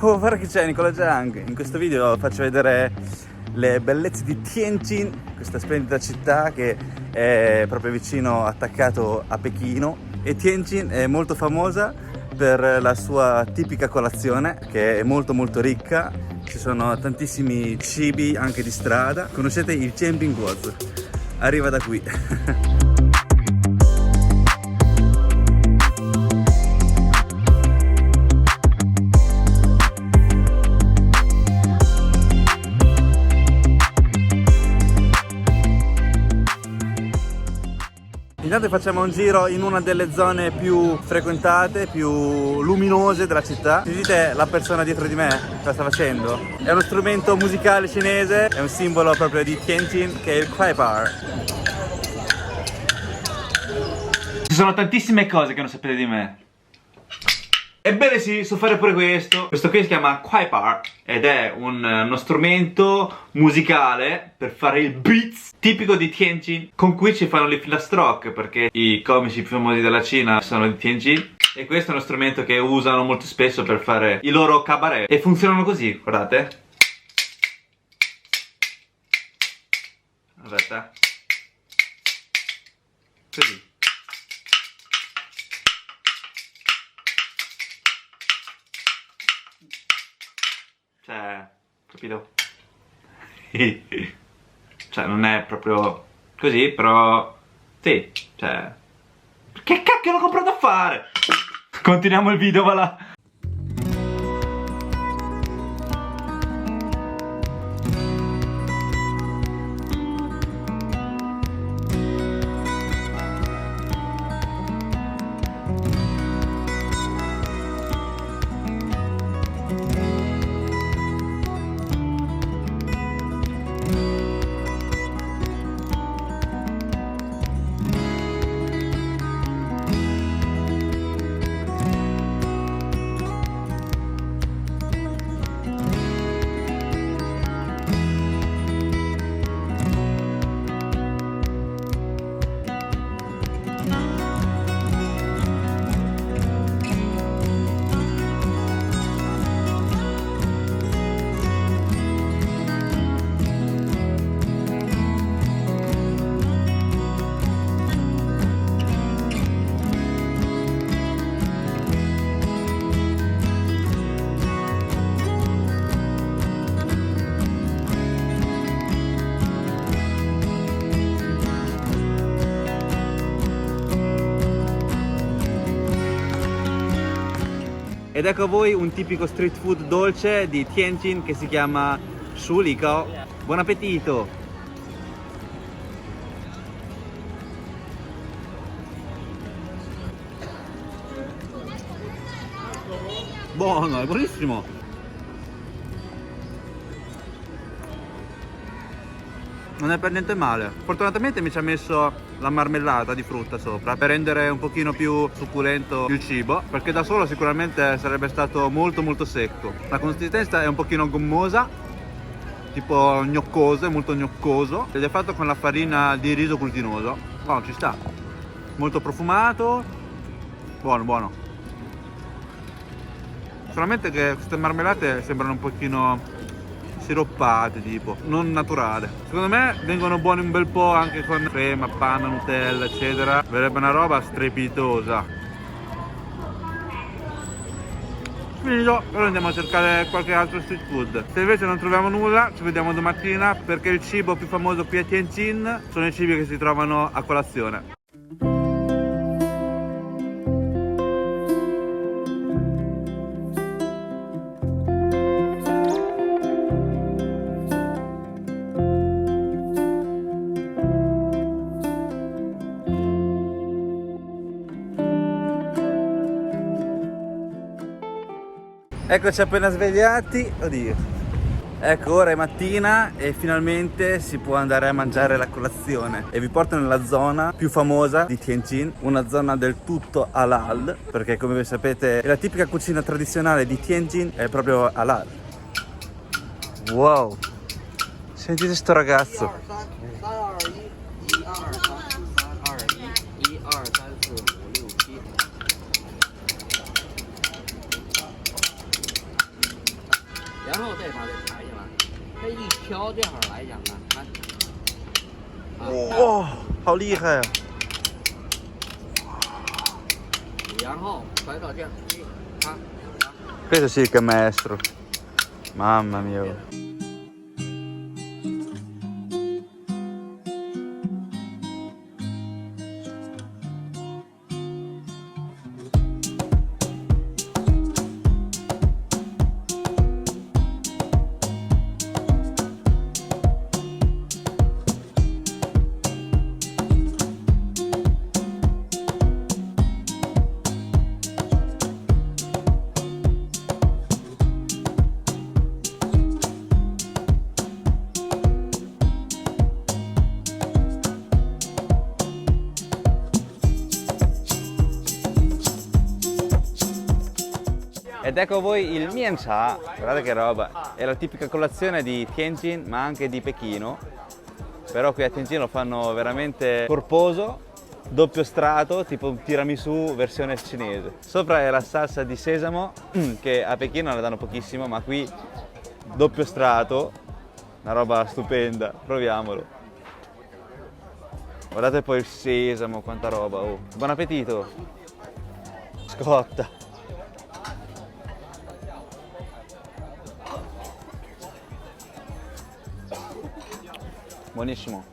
Oh, guarda che c'è Nicola Giang. In questo video faccio vedere le bellezze di Tianjin, questa splendida città che è proprio vicino, attaccato a Pechino. E Tianjin è molto famosa per la sua tipica colazione, che è molto ricca. Ci sono tantissimi cibi anche di strada. Conoscete il Jianbingguozi? Arriva da qui. Intanto facciamo un giro in una delle zone più frequentate, più luminose della città. Sentite la persona dietro di me cosa sta facendo? È uno strumento musicale cinese, è un simbolo proprio di Tianjin, che è il Kuai Bar. Ci sono tantissime cose che non sapete di me. Ebbene sì, so fare pure questo. Questo qui si chiama Kuai Bar ed è uno strumento musicale per fare il beats tipico di Tianjin, con cui ci fanno le filastrocche, perché i comici più famosi della Cina sono di Tianjin. E questo è uno strumento che usano molto spesso per fare i loro cabaret. E funzionano così, guardate. Aspetta. Così. Cioè, capito? Cioè, non è proprio così, però sì, cioè, che cacchio l'ho comprato a fare? Continuiamo il video, va là. Ed ecco a voi un tipico street food dolce di Tianjin che si chiama Shulikao. Buon appetito! Buono, è buonissimo! Non è per niente male. Fortunatamente mi ci ha messo la marmellata di frutta sopra per rendere un pochino più succulento il cibo, perché da solo sicuramente sarebbe stato molto secco. La consistenza è un pochino gommosa, tipo gnoccoso, è molto gnoccoso, ed è fatto con la farina di riso glutinoso. Oh, ci sta. Molto profumato. Buono. Solamente che queste marmellate sembrano un pochino siroppate, tipo, non naturale. Secondo me vengono buoni un bel po' anche con crema, panna, Nutella, eccetera. Verrebbe una roba strepitosa. Finito, ora andiamo a cercare qualche altro street food. Se invece non troviamo nulla, ci vediamo domattina, perché il cibo più famoso qui a Tianjin sono i cibi che si trovano a colazione. Eccoci appena svegliati, oddio. Ecco, ora è mattina e finalmente si può andare a mangiare la colazione. E vi porto nella zona più famosa di Tianjin, una zona del tutto halal, perché come voi sapete la tipica cucina tradizionale di Tianjin è proprio halal. Wow, sentite sto ragazzo. 然后再把它抬起来，这一挑这样来讲呢，看，哇，好厉害啊！然后抬到这样，看， Questo sì che è maestro. Mamma mia. Ed ecco voi il Mian Cha, guardate che roba, è la tipica colazione di Tianjin ma anche di Pechino, però qui a Tianjin lo fanno veramente corposo, doppio strato, tipo un tiramisù versione cinese. Sopra è la salsa di sesamo, che a Pechino ne danno pochissimo, ma qui doppio strato, una roba stupenda, proviamolo. Guardate poi il sesamo, quanta roba, oh. Buon appetito! Scotta! Buonissimo,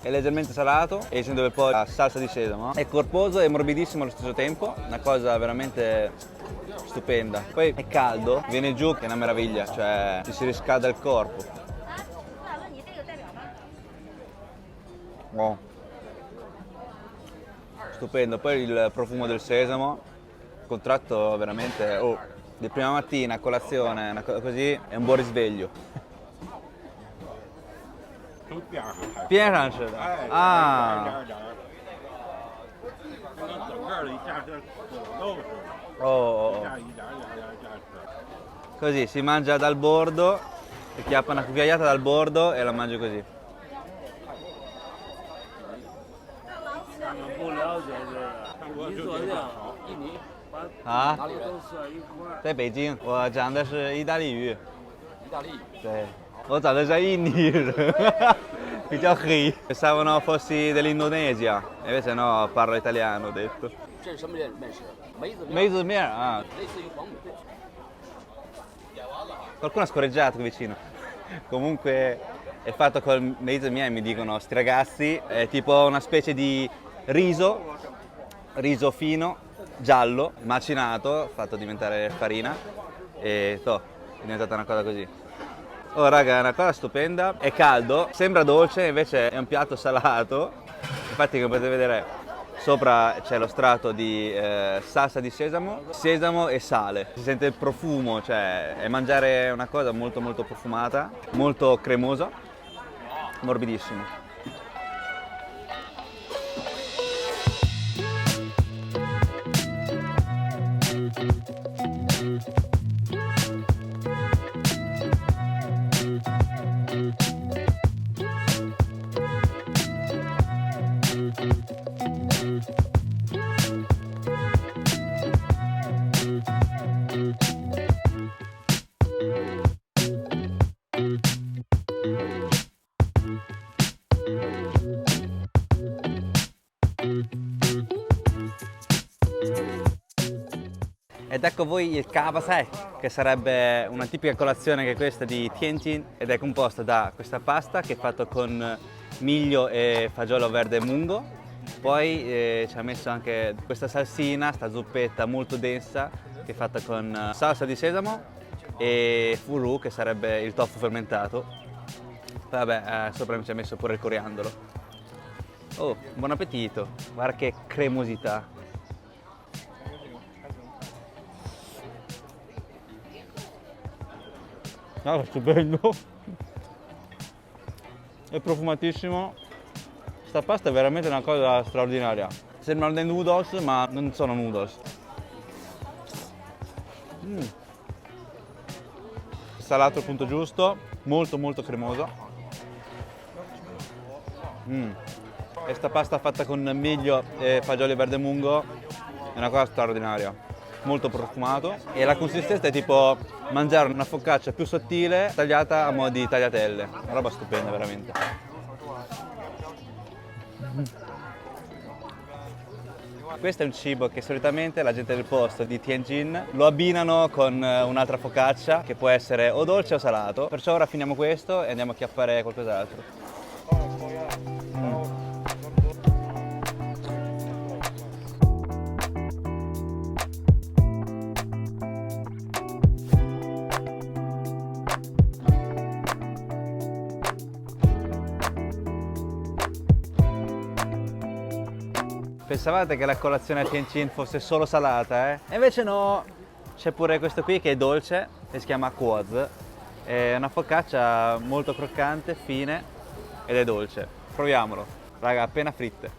è leggermente salato e essendo che poi la salsa di sesamo è corposo e morbidissimo allo stesso tempo, una cosa veramente stupenda. Poi è caldo, viene giù che è una meraviglia, cioè ci si riscalda il corpo. Oh. Stupendo, poi il profumo del sesamo, contratto veramente, oh, di prima mattina, a colazione, una cosa così, è un buon risveglio. 从边上开， 边上吃的 哎， 啊， 一点儿一点儿，跟那整个儿的一下是土豆似的， oh, 一 oh, 下 oh. 一点儿一点儿一点儿一点儿吃。 Così si mangia dal bordo, si chiappa una cucchiaiata dal bordo e la mangi così. 他们不了解这个，你做这样，印尼把啊，哪里都设一块儿。在北京，我讲的是意大利语。意大利语。对，我长得像印尼人，比较黑。Pensavano fossi dell'Indonesia, invece no, parlo italiano, ho detto. 这是什么面食？梅子面， Mezzo mier, ah. 类似于黄米。 Qualcuno ha scorreggiato qui vicino. Comunque è fatto col mezzo miel, mi dicono sti ragazzi, è tipo una specie di riso fino, giallo, macinato, fatto diventare farina e è diventata una cosa così. Oh raga, è una cosa stupenda, è caldo, sembra dolce, invece è un piatto salato. Infatti come potete vedere sopra c'è lo strato di salsa di sesamo e sale. Si sente il profumo, cioè è mangiare una cosa molto molto profumata, molto cremosa, morbidissimo. Ed ecco voi il kabasek, che sarebbe una tipica colazione che questa di Tianjin ed è composta da questa pasta che è fatta con miglio e fagiolo verde mungo, poi ci ha messo anche questa salsina, sta zuppetta molto densa che è fatta con salsa di sesamo e furu che sarebbe il tofu fermentato. Poi vabbè, sopra ci ha messo pure il coriandolo. Oh, buon appetito, guarda che cremosità. Ah, stupendo, è profumatissimo, sta pasta è veramente una cosa straordinaria, sembrano dei noodles ma non sono noodles. Salato al punto giusto, molto molto cremoso. E sta pasta fatta con miglio e fagioli verde mungo è una cosa straordinaria. molto profumato e la consistenza è tipo mangiare una focaccia più sottile tagliata a mo' di tagliatelle. Una roba stupenda veramente. Questo è un cibo che solitamente la gente del posto di Tianjin lo abbinano con un'altra focaccia che può essere o dolce o salato. Perciò ora finiamo questo e andiamo a chiappare qualcos'altro. Pensavate che la colazione a Tianjin fosse solo salata, eh? E invece no, c'è pure questo qui che è dolce e si chiama Quoz. È una focaccia molto croccante, fine ed è dolce. Proviamolo, raga, appena fritte.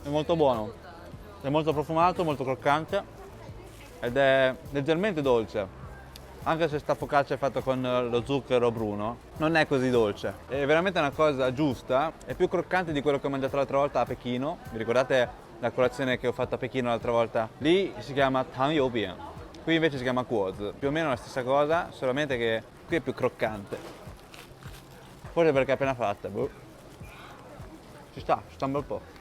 È molto buono, è molto profumato, molto croccante ed è leggermente dolce. Anche se sta focaccia è fatta con lo zucchero bruno, non è così dolce. È veramente una cosa giusta, è più croccante di quello che ho mangiato l'altra volta a Pechino. Vi ricordate la colazione che ho fatto a Pechino l'altra volta? Lì si chiama Tang You Bian, qui invece si chiama Quoz. Più o meno la stessa cosa, solamente che qui è più croccante. Forse perché è appena fatta, boh. Ci sta un bel po'.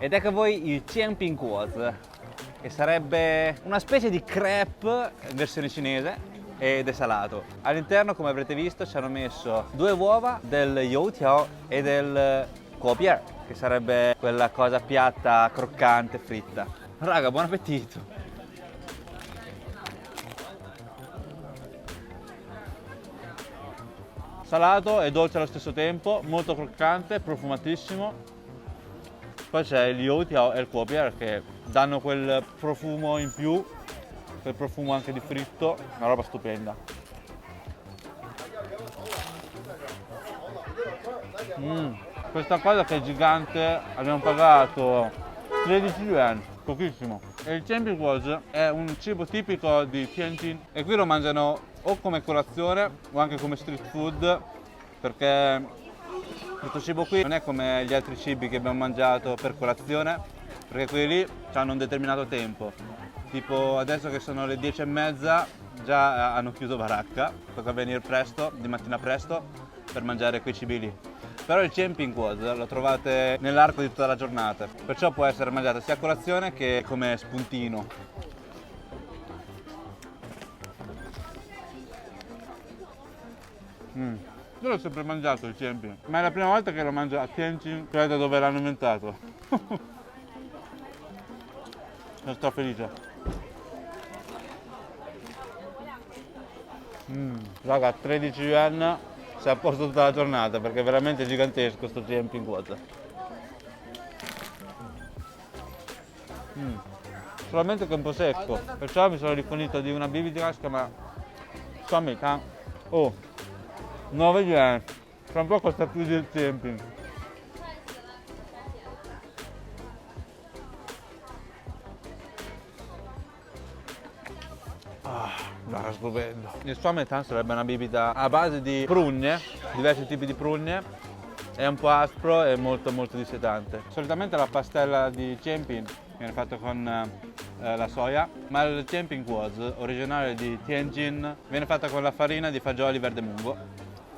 Ed ecco a voi il Jianping Quoz, che sarebbe una specie di crepe versione cinese ed è salato. All'interno, come avrete visto, ci hanno messo 2 uova del youtiao e del kuobier, che sarebbe quella cosa piatta, croccante, fritta. Raga, buon appetito! Salato e dolce allo stesso tempo, molto croccante, profumatissimo. Poi c'è il youtiao e il kuobier che danno quel profumo in più, quel profumo anche di fritto, una roba stupenda. Questa cosa che è gigante, abbiamo pagato 13 yuan, pochissimo. E il Jianping Quoz è un cibo tipico di Tianjin e qui lo mangiano o come colazione o anche come street food, perché questo cibo qui non è come gli altri cibi che abbiamo mangiato per colazione, perché quelli lì hanno un determinato tempo. Tipo adesso che sono le 10:30 già hanno chiuso baracca, tocca venire presto, di mattina presto, per mangiare quei cibi lì. Però il Jianping Quoz lo trovate nell'arco di tutta la giornata, perciò può essere mangiato sia a colazione che come spuntino. Io l'ho sempre mangiato il Jianping, ma è la prima volta che lo mangio a Tianjin, credo dove l'hanno inventato. Ne sto felice. Raga, 13 yuan si è a posto tutta la giornata perché è veramente gigantesco sto Jianping Quoz. Solamente che è un po' secco, perciò mi sono rifornito di una bibita che si chiama Stomach Tang. Oh, 9 yuan, tra un po' costa più del Jianping. Raga, stupendo. Il Stomach sarebbe una bibita a base di prugne, diversi tipi di prugne. È un po' aspro e molto molto dissetante. Solitamente la pastella di Jianping viene fatta con la soia, ma il Jianping Quoz, originale di Tianjin, viene fatta con la farina di fagioli verde mungo.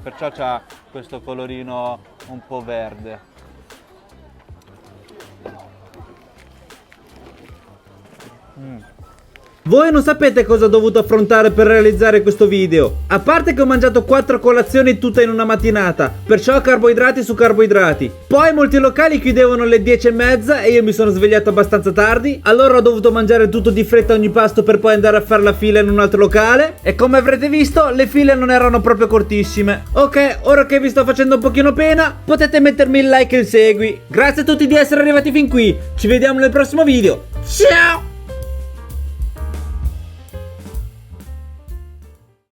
Perciò ha questo colorino un po' verde. Voi non sapete cosa ho dovuto affrontare per realizzare questo video. A parte che ho mangiato 4 colazioni tutte in una mattinata, perciò carboidrati su carboidrati. Poi molti locali chiudevano alle 10:30 e io mi sono svegliato abbastanza tardi. Allora ho dovuto mangiare tutto di fretta ogni pasto per poi andare a fare la fila in un altro locale. E come avrete visto, le file non erano proprio cortissime. Ok, ora che vi sto facendo un pochino pena, potete mettermi il like e il segui. Grazie a tutti di essere arrivati fin qui. Ci vediamo nel prossimo video. Ciao!